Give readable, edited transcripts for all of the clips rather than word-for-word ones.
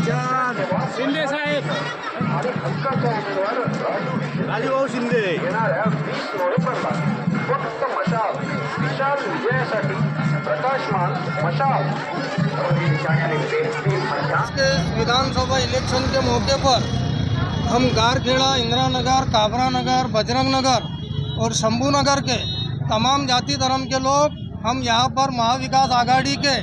शिंदे साहेब, राजूभाऊ शिंदे. येणाऱ्या 20 नोव्हेंबरला फक्त मशाल विशाल विजयासाठी प्रकाशमान मशाल. विधानसभा इलेक्शन के मौके पर हम गारखेड़ा, इंदिरा नगर, काबरा नगर, बजरंग नगर और शंभू नगर के तमाम जाति धर्म के लोग हम यहाँ पर महाविकास आघाड़ी के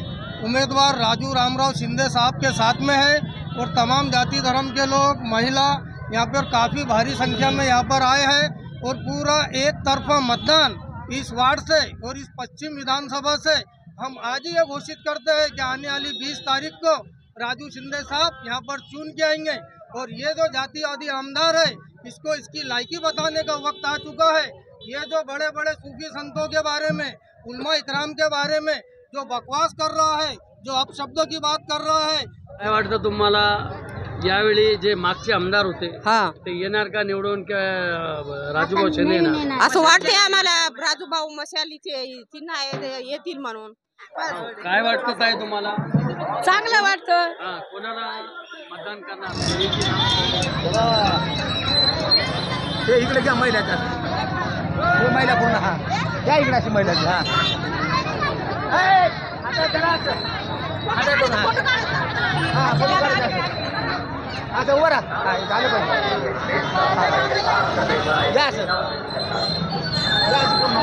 उम्मीदवार राजू रामराव शिंदे साहब के साथ में है और तमाम जाति धर्म के लोग, महिला यहाँ पर काफ़ी भारी संख्या में यहाँ पर आए हैं और पूरा एक तरफा मतदान इस वार्ड से और इस पश्चिम विधानसभा से हम आज ही ये घोषित करते हैं कि आने वाली 20 तारीख को राजू शिंदे साहब यहाँ पर चुन के आएंगे और ये जो जातिवादी आमदार है इसको इसकी लायकी बताने का वक्त आ चुका है। ये जो बड़े बड़े सूफी संतों के बारे में, उलमा इकराम के बारे में जो बकवास कर रहा है, जो अपशब्दों की बात कर रहा है, काय वाटतं तुम्हाला यावेळी जे मागचे आमदार होते ते येणार का निवडून का राजूभाऊ शिंदे येणार? असं वाटते आम्हाला राजूभाऊ मशालीचे चिन्ह येतील म्हणून. काय वाटतं काय तुम्हाला? चांगलं वाटतं. कोणाला मतदान करणार? हे इकडे घ्या महिलाच्या, महिला पूर्ण. हा या इकडे अशी महिलाची. हा आता वर झालं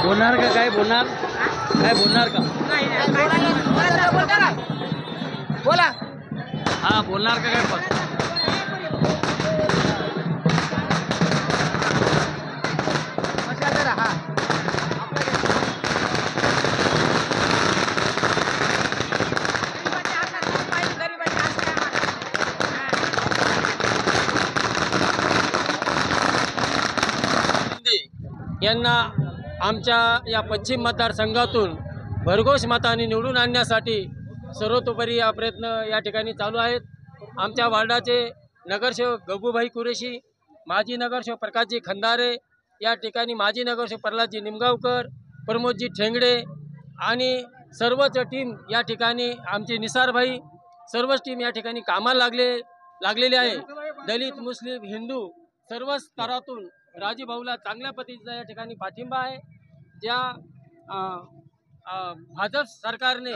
बोलणार का? काय बोलणार? काय बोलणार का? बोला. हा बोलणार का काय पण? यांना आमच्या या पश्चिम मतदारसंघातून भरघोस मताने निवडून आणण्यासाठी सर्वतोपरी या प्रयत्न या ठिकाणी चालू आहेत. आमच्या वार्डाचे नगरसेवक गबूभाई कुरेशी, माजी नगरसेवक प्रकाशजी खंदारे, या ठिकाणी माजी नगरसेवक प्रल्हादजी निमगावकर, प्रमोदजी ठेंगडे आणि सर्वच टीम या ठिकाणी, आमचे निसारभाई, सर्वच टीम या ठिकाणी कामाला लागलेले आहे. दलित, मुस्लिम, हिंदू सर्व स्तरातून राजूभाऊला चांगल्या पद्धतीचा या ठिकाणी पाठिंबा आहे. ज्या भाजप सरकारने